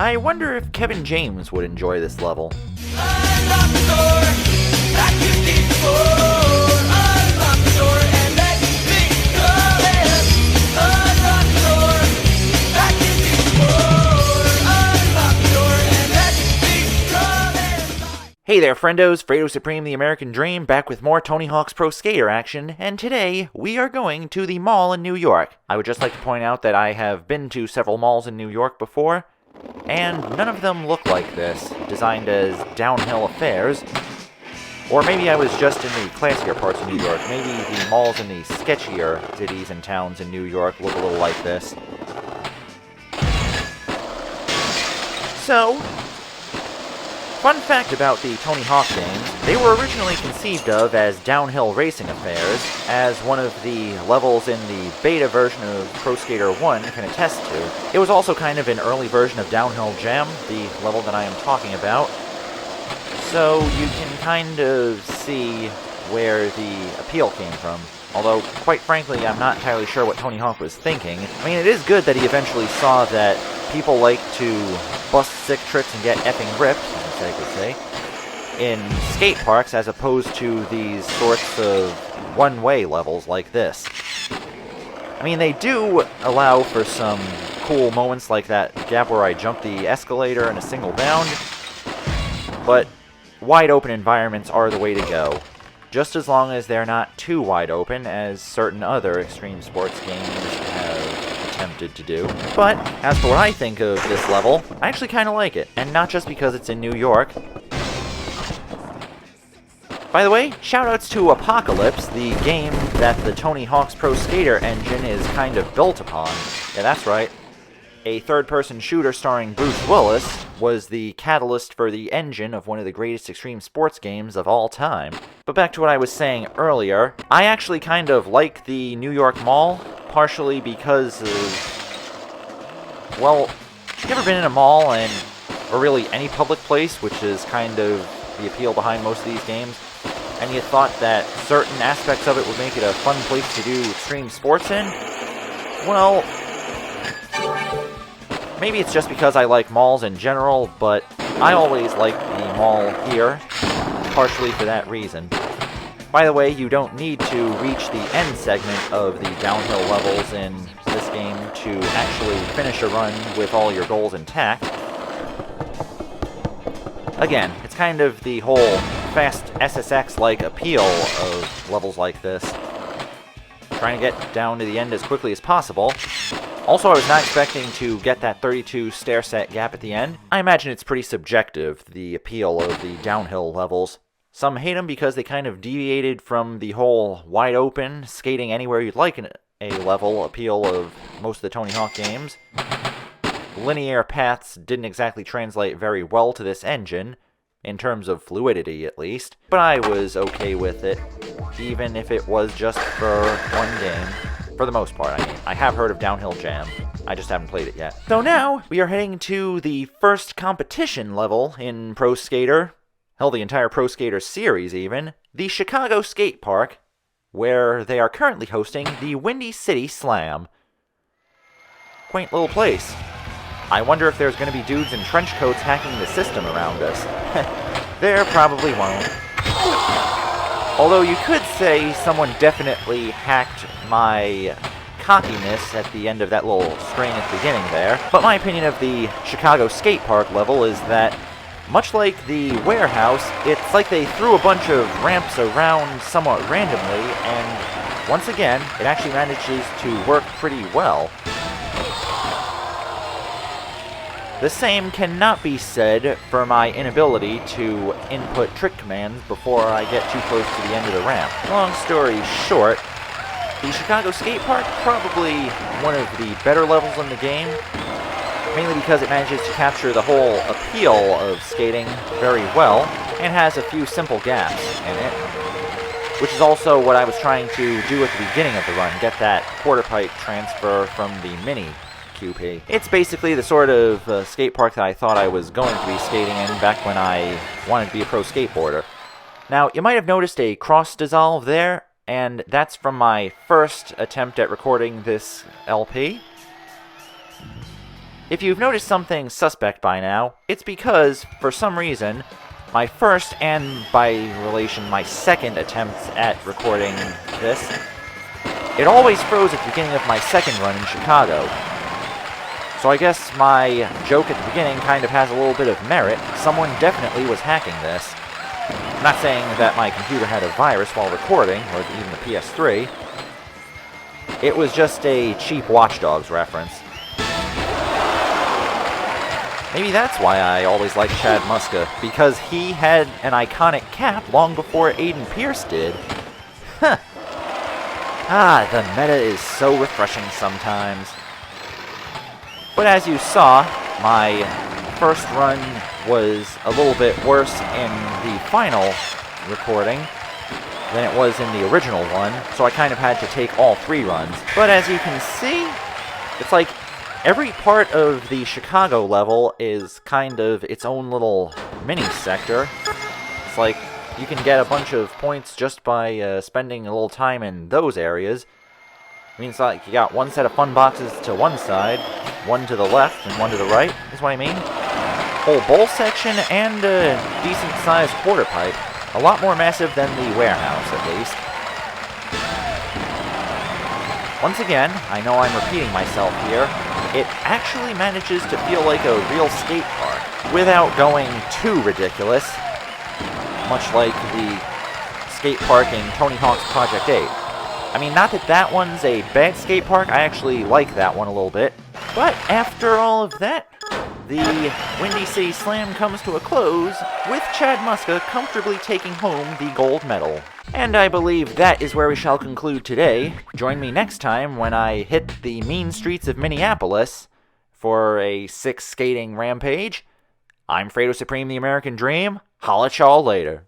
I wonder if Kevin James would enjoy this level. Hey there, friendos, Fredo Supreme, the American Dream, back with more Tony Hawk's Pro Skater action, and today we are going to the mall in New York. I would just like to point out that I have been to several malls in New York before, and none of them look like this, designed as downhill affairs. Or maybe I was just in the classier parts of New York. Maybe the malls in the sketchier cities and towns in New York look a little like this. So, fun fact about the Tony Hawk games, they were originally conceived of as downhill racing affairs, as one of the levels in the beta version of Pro Skater 1 can attest to. It was also kind of an early version of Downhill Jam, the level that I am talking about, so you can kind of see where the appeal came from. Although, quite frankly, I'm not entirely sure what Tony Hawk was thinking. I mean, it is good that he eventually saw that people like to bust sick tricks and get effing ripped, I could say, in skate parks as opposed to these sorts of one-way levels like this. I mean, they do allow for some cool moments like that gap where I jumped the escalator in a single bound, but wide-open environments are the way to go, just as long as they're not too wide open, as certain other extreme sports games have attempted to do. But as for what I think of this level, I actually kind of like it, and not just because it's in New York. By the way, shoutouts to Apocalypse, the game that the Tony Hawk's Pro Skater engine is kind of built upon. Yeah, that's right. A third-person shooter starring Bruce Willis was the catalyst for the engine of one of the greatest extreme sports games of all time. But back to what I was saying earlier, I actually kind of like the New York Mall, partially because of, well, you ever been in a mall or really any public place, which is kind of the appeal behind most of these games, and you thought that certain aspects of it would make it a fun place to do extreme sports in? Well, maybe it's just because I like malls in general, but I always like the mall here, partially for that reason. By the way, you don't need to reach the end segment of the downhill levels in this game to actually finish a run with all your goals intact. Again, it's kind of the whole fast SSX-like appeal of levels like this. Trying to get down to the end as quickly as possible. Also, I was not expecting to get that 32 stair set gap at the end. I imagine it's pretty subjective, the appeal of the downhill levels. Some hate them because they kind of deviated from the whole wide open, skating anywhere you'd like in a level appeal of most of the Tony Hawk games. Linear paths didn't exactly translate very well to this engine, in terms of fluidity at least, but I was okay with it, even if it was just for one game. For the most part, I mean. I have heard of Downhill Jam. I just haven't played it yet. So now, we are heading to the first competition level in Pro Skater. Hell, the entire Pro Skater series, even. The Chicago Skate Park, where they are currently hosting the Windy City Slam. Quaint little place. I wonder if there's going to be dudes in trench coats hacking the system around us. There probably won't. Although you could say someone definitely hacked my cockiness at the end of that little string at the beginning there. But my opinion of the Chicago Skate Park level is that, much like the warehouse, it's like they threw a bunch of ramps around somewhat randomly, and once again, it actually manages to work pretty well. The same cannot be said for my inability to input trick commands before I get too close to the end of the ramp. Long story short, the Chicago Skate Park probably one of the better levels in the game, mainly because it manages to capture the whole appeal of skating very well, and has a few simple gaps in it, which is also what I was trying to do at the beginning of the run, get that quarter pipe transfer from the mini QP. It's basically the sort of skate park that I thought I was going to be skating in back when I wanted to be a pro skateboarder. Now, you might have noticed a cross dissolve there, and that's from my first attempt at recording this LP. If you've noticed something suspect by now, it's because, for some reason, my first and, by relation, my second attempts at recording this, it always froze at the beginning of my second run in Chicago. So I guess my joke at the beginning kind of has a little bit of merit. Someone definitely was hacking this. I'm not saying that my computer had a virus while recording, or even the PS3. It was just a cheap Watch Dogs reference. Maybe that's why I always liked Chad Muska, because he had an iconic cap long before Aiden Pearce did. Huh. Ah, the meta is so refreshing sometimes. But as you saw, my first run was a little bit worse in the final recording than it was in the original one, so I kind of had to take all 3 runs. But as you can see, it's like every part of the Chicago level is kind of its own little mini-sector. It's like you can get a bunch of points just by spending a little time in those areas. I mean, it's like you got one set of fun boxes to one side, one to the left, and one to the right, is what I mean. Whole bowl section and a decent-sized quarter pipe. A lot more massive than the warehouse, at least. Once again, I know I'm repeating myself here, it actually manages to feel like a real skate park, without going too ridiculous, much like the skate park in Tony Hawk's Project 8. I mean, not that that one's a bad skate park, I actually like that one a little bit. But after all of that, the Windy City Slam comes to a close, with Chad Muska comfortably taking home the gold medal. And I believe that is where we shall conclude today. Join me next time when I hit the mean streets of Minneapolis for a 6 skating rampage. I'm Fredo Supreme, the American Dream. Holla at y'all later.